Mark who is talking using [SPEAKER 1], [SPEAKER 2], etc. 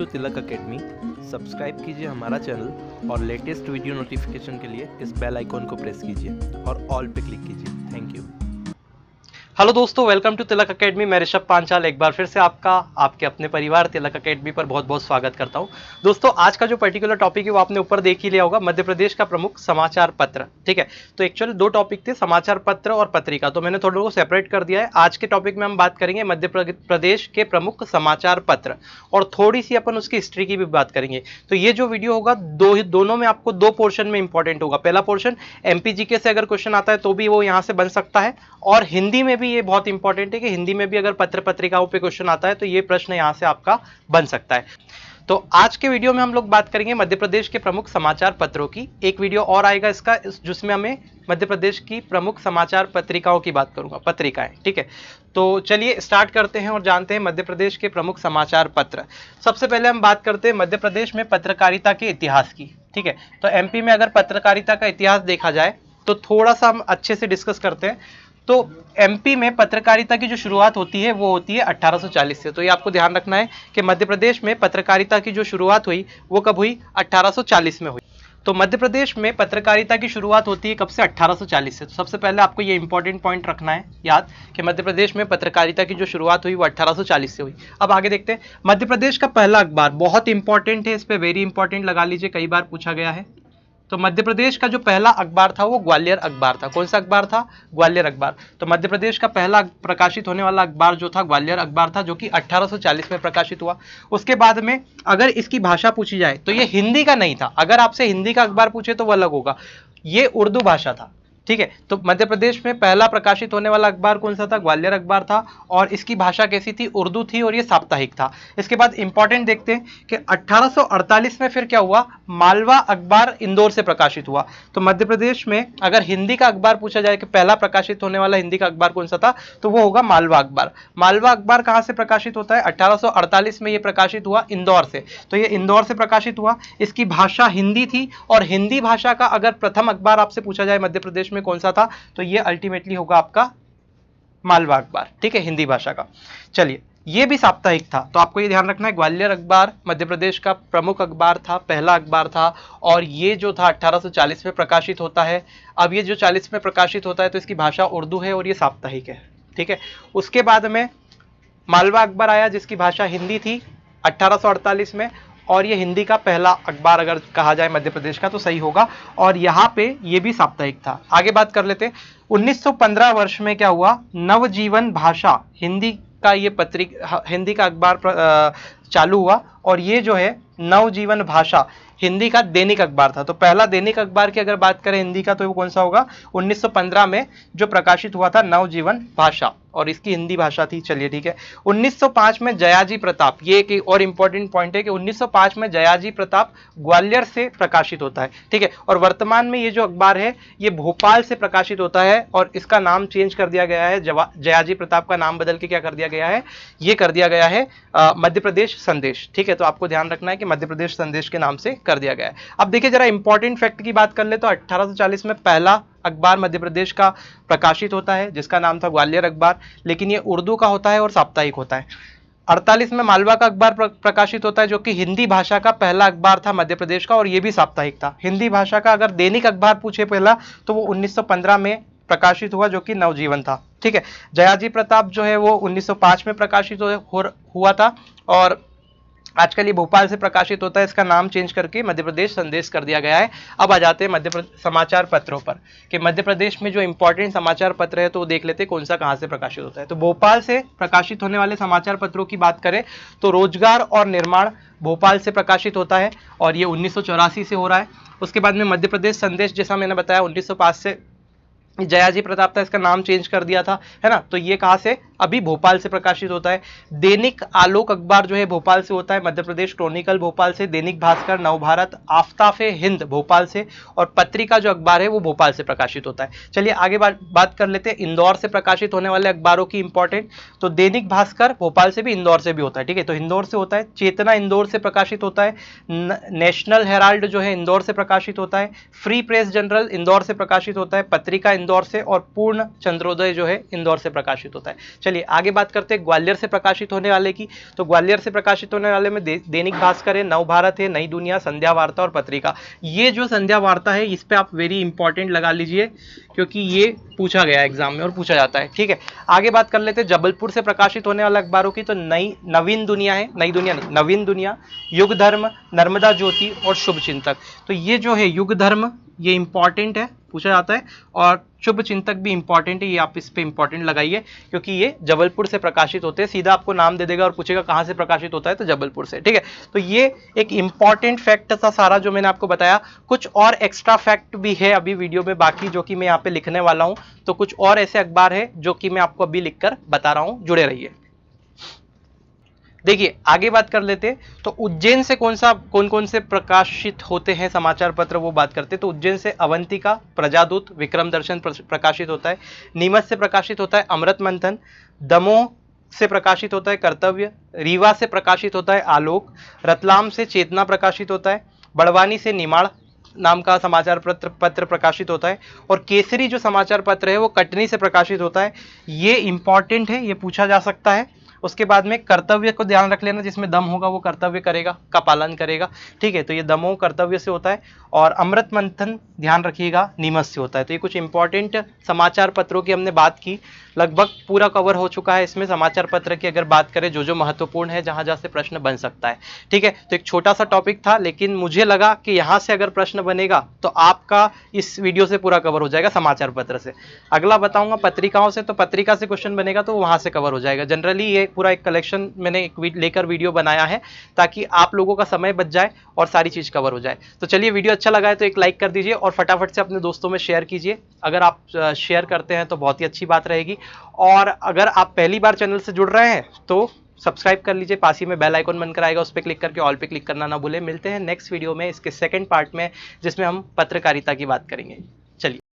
[SPEAKER 1] तो तिलक academy subscribe कीजिए हमारा चैनल और लेटेस्ट वीडियो नोटिफिकेशन के लिए इस बेल आइकॉन को प्रेस कीजिए और ऑल पे क्लिक कीजिए। Thank you.
[SPEAKER 2] हेलो दोस्तों, वेलकम टू तिलक एकेडमी। मैं ऋषभ पांचाल एक बार फिर से आपका आपके अपने परिवार तिलक एकेडमी पर बहुत बहुत स्वागत करता हूं। दोस्तों, आज का जो पर्टिकुलर टॉपिक है वो आपने ऊपर देख ही लिया होगा, मध्य प्रदेश का प्रमुख समाचार पत्र। ठीक है, तो एक्चुअली दो टॉपिक थे, समाचार पत्र और पत्रिका, तो मैंने थोड़ा को सेपरेट कर दिया है। आज के टॉपिक में हम बात करेंगे मध्य प्रदेश के प्रमुख समाचार पत्र और थोड़ी सी अपन उसकी हिस्ट्री की भी बात करेंगे। तो ये जो वीडियो होगा दोनों में आपको दो पोर्शन में इंपॉर्टेंट होगा। पहला पोर्शन एमपीजीके से अगर क्वेश्चन आता है तो भी वो यहाँ से बन सकता है, और हिंदी में भी ये बहुत इंपॉर्टेंट है कि हिंदी में भी अगर पत्र पत्रिकाओं पे क्वेश्चन आता है तो ये प्रश्न यहां से आपका बन सकता है। तो आज के वीडियो में हम लोग बात करेंगे मध्य प्रदेश के प्रमुख समाचार पत्रों की। एक वीडियो और आएगा इसका जिसमें हमें मध्य प्रदेश की प्रमुख समाचार पत्रिकाओं की बात करूंगा, पत्रिकाएं। ठीक है, तो चलिए स्टार्ट करते हैं और जानते हैं मध्य प्रदेश के प्रमुख समाचार पत्र। सबसे पहले हम बात करते हैं मध्य प्रदेश में पत्रकारिता के इतिहास की। ठीक है, तो एमपी में अगर पत्रकारिता का इतिहास देखा जाए तो थोड़ा सा हम अच्छे से डिस्कस करते हैं। तो एमपी में पत्रकारिता की जो शुरुआत होती है वो होती है 1840 से। तो ये आपको ध्यान रखना है कि मध्य प्रदेश में पत्रकारिता की जो शुरुआत हुई वो कब हुई? 1840 में हुई। तो मध्य प्रदेश में पत्रकारिता की शुरुआत होती है कब से? 1840 से। तो सबसे पहले आपको ये इंपॉर्टेंट पॉइंट रखना है याद कि मध्य प्रदेश में पत्रकारिता की जो शुरुआत हुई वो 1840 से हुई। अब आगे देखते हैं, मध्य प्रदेश का पहला अखबार बहुत इंपॉर्टेंट है, इस पर वेरी इंपॉर्टेंट लगा लीजिए, कई बार पूछा गया है। तो मध्य प्रदेश का जो पहला अखबार था वो ग्वालियर अखबार था। कौन सा अखबार था? ग्वालियर अखबार। तो मध्य प्रदेश का पहला प्रकाशित होने वाला अखबार जो था ग्वालियर अखबार था, जो कि 1840 में प्रकाशित हुआ। उसके बाद में अगर इसकी भाषा पूछी जाए तो ये हिंदी का नहीं था। अगर आपसे हिंदी का अखबार पूछे तो वो अलग होगा, ये उर्दू भाषा था। ठीक है, तो मध्य प्रदेश में पहला प्रकाशित होने वाला अखबार कौन सा था? ग्वालियर अखबार था, और इसकी भाषा कैसी थी? उर्दू थी, और ये साप्ताहिक था। इसके बाद इंपॉर्टेंट देखते हैं कि 1848 में फिर क्या हुआ? मालवा अखबार इंदौर से प्रकाशित हुआ। तो मध्य प्रदेश में अगर हिंदी का अखबार पूछा जाए कि पहला प्रकाशित होने वाला हिंदी का अखबार कौन सा था, तो वो होगा मालवा अखबार। मालवा अखबार कहां से प्रकाशित होता है? 1848 में ये प्रकाशित हुआ इंदौर से। तो ये इंदौर से प्रकाशित हुआ, इसकी भाषा हिंदी थी, और हिंदी भाषा का अगर प्रथम अखबार आपसे पूछा जाए मध्य प्रदेश में कौन सा था, तो ये अल्टीमेटली होगा आपका मालवा अखबार। ठीक है, हिंदी भाषा का। चलिए, ये भी साप्ताहिक था, तो आपको ये ध्यान रखना है ग्वालियर अखबार मध्य प्रदेश का प्रमुख अखबार था, पहला अखबार था, और ये जो था 1840 में प्रकाशित होता है। अब ये जो 40 में प्रकाशित होता है तो इसकी भाषा उर्दू है और ये साप्ताहिक है। ठीक है, उसके बाद में मालवा अखबार आया जिसकी भाषा हिंदी थी 1848 में, और ये हिंदी का पहला अखबार अगर कहा जाए मध्य प्रदेश का तो सही होगा, और यहाँ पे ये भी साप्ताहिक था। आगे बात कर लेते हैं, 1915 वर्ष में क्या हुआ? नवजीवन भाषा हिंदी का ये हिंदी का अखबार चालू हुआ, और ये जो है नवजीवन भाषा हिंदी का दैनिक अखबार था। तो पहला दैनिक अखबार की अगर बात करें हिंदी का तो वो कौन सा होगा? 1915 में जो प्रकाशित हुआ था नवजीवन भाषा, और इसकी हिंदी भाषा थी। चलिए ठीक है, 1905 में जयाजी प्रताप, ये एक और इंपॉर्टेंट पॉइंट है कि 1905 में जयाजी प्रताप ग्वालियर से प्रकाशित होता है। ठीक है, और वर्तमान में ये जो अखबार है ये भोपाल से प्रकाशित होता है, और इसका नाम चेंज कर दिया गया है, जयाजी प्रताप का नाम बदल के क्या कर दिया गया है? ये कर दिया गया है मध्य प्रदेश संदेश। ठीक है, तो आपको ध्यान रखना है कि मध्य प्रदेश संदेश के नाम से कर दिया गया है। अब देखिए जरा इंपॉर्टेंट फैक्ट की बात कर ले तो 1840 में पहला अखबार मध्य प्रदेश का प्रकाशित होता है जिसका नाम था ग्वालियर अखबार, लेकिन ये उर्दू का होता है और साप्ताहिक होता है। 48 में मालवा का अखबार प्रकाशित होता है जो कि हिंदी भाषा का पहला अखबार था मध्य प्रदेश का, और ये भी साप्ताहिक था। हिंदी भाषा का अगर दैनिक अखबार पूछे पहला तो वो 1915 में प्रकाशित हुआ जो कि नवजीवन था। ठीक है, जयाजी प्रताप जो है वो 1905 में प्रकाशित हुआ था, और आजकल ये भोपाल से प्रकाशित होता है, इसका नाम चेंज करके मध्य प्रदेश संदेश कर दिया गया है। अब आ जाते हैं समाचार पत्रों पर कि मध्य प्रदेश में जो इंपॉर्टेंट समाचार पत्र है तो वो देख लेते हैं कौन सा कहां से प्रकाशित होता है। तो भोपाल से प्रकाशित होने वाले समाचार पत्रों की बात करें तो रोजगार और निर्माण भोपाल से प्रकाशित होता है, और ये 1984 से हो रहा है। उसके बाद में मध्य प्रदेश संदेश, जैसा मैंने बताया 1905 से जयाजी प्रताप था, इसका नाम चेंज कर दिया था, है ना। तो ये कहां से? अभी भोपाल से प्रकाशित होता है। दैनिक आलोक अखबार जो है भोपाल से होता है, मध्य प्रदेश क्रॉनिकल भोपाल से, दैनिक भास्कर, नवभारत, आफ्ताफे हिंद भोपाल से, और पत्रिका जो अखबार है वो भोपाल से प्रकाशित होता है। चलिए आगे बात कर लेते हैं इंदौर से प्रकाशित होने वाले अखबारों की इंपॉर्टेंट। तो दैनिक भास्कर भोपाल से भी, इंदौर से भी होता है। ठीक है, तो इंदौर से होता है। चेतना इंदौर से प्रकाशित होता है। नेशनल हेराल्ड जो है इंदौर से प्रकाशित होता है। फ्री प्रेस जनरल इंदौर से प्रकाशित होता है। पत्रिका इंदौर से, और पूर्ण चंद्रोदय जो है इंदौर से प्रकाशित होता है। चलिए आगे बात करते हैं ग्वालियर से प्रकाशित होने वाले की। तो ग्वालियर से प्रकाशित होने वाले में दैनिक भास्कर है, नव भारत है, नई दुनिया, संध्या वार्ता और पत्रिका। ये जो संध्या वार्ता है इस पे आप वेरी इंपॉर्टेंट लगा लीजिए, क्योंकि ये पूछा गया एग्जाम में और पूछा जाता है। ठीक है, आगे बात कर लेते हैं जबलपुर से प्रकाशित होने वाले अखबारों की। तो नवीन दुनिया है, नई दुनिया नहीं, नवीन दुनिया, युग धर्म, नर्मदा ज्योति और शुभ चिंतक। तो ये जो है युग धर्म ये इंपॉर्टेंट है, पूछा जाता है, और शुभ चिंतक भी इंपॉर्टेंट है, ये आप इस पे इंपॉर्टेंट लगाइए, क्योंकि ये जबलपुर से प्रकाशित होते हैं। सीधा आपको नाम दे देगा और पूछेगा कहाँ से प्रकाशित होता है, तो जबलपुर से। ठीक है, तो ये एक इंपॉर्टेंट फैक्ट था सारा जो मैंने आपको बताया। कुछ और एक्स्ट्रा फैक्ट भी है अभी वीडियो में बाकी, जो कि मैं यहाँ पे लिखने वाला हूँ। तो कुछ और ऐसे अखबार है जो कि मैं आपको अभी लिखकर बता रहा हूँ, जुड़े रहिए। देखिए आगे बात कर लेते हैं। तो उज्जैन से कौन कौन से प्रकाशित होते हैं समाचार पत्र, वो बात करते हैं। तो उज्जैन से अवंतिका, प्रजादूत, विक्रम दर्शन प्रकाशित होता है। नीमच से प्रकाशित होता है अमृत मंथन। दमोह से प्रकाशित होता है कर्तव्य। रीवा से प्रकाशित होता है आलोक। रतलाम से चेतना प्रकाशित होता है। बड़वानी से निमाड़ नाम का समाचार पत्र प्रकाशित होता है। और केसरी जो समाचार पत्र है वो कटनी से प्रकाशित होता है। ये इंपॉर्टेंट है, ये पूछा जा सकता है। उसके बाद में कर्तव्य को ध्यान रख लेना, जिसमें दम होगा वो कर्तव्य करेगा, का पालन करेगा। ठीक है, तो ये दमोह कर्तव्य से होता है। और अमृत मंथन ध्यान रखिएगा नीमच से होता है। तो ये कुछ इंपॉर्टेंट समाचार पत्रों की हमने बात की, लगभग पूरा कवर हो चुका है इसमें समाचार पत्र की अगर बात करें, जो महत्वपूर्ण है, जहां से प्रश्न बन सकता है। ठीक है, तो एक छोटा सा टॉपिक था, लेकिन मुझे लगा कि यहां से अगर प्रश्न बनेगा तो आपका इस वीडियो से पूरा कवर हो जाएगा समाचार पत्र से। अगला बताऊंगा पत्रिकाओं से, तो पत्रिका से क्वेश्चन बनेगा तो वहां से कवर हो जाएगा। जनरली ये पूरा एक कलेक्शन मैंने लेकर वीडियो बनाया है, ताकि आप लोगों का समय बच जाए और सारी चीज कवर हो जाए। तो चलिए, वीडियो अच्छा लगा है तो एक लाइक कर दीजिए और फटाफट से अपने दोस्तों में शेयर कीजिए। अगर आप शेयर करते हैं तो बहुत ही अच्छी बात रहेगी। और अगर आप पहली बार चैनल से जुड़ रहे हैं तो सब्सक्राइब कर लीजिए, पास ही में बेल आइकन बनकर आएगा, उस पर क्लिक करके ऑल पे क्लिक करना ना भूलें। मिलते हैं नेक्स्ट वीडियो में, इसके सेकंड पार्ट में, जिसमें हम पत्रकारिता की बात करेंगे।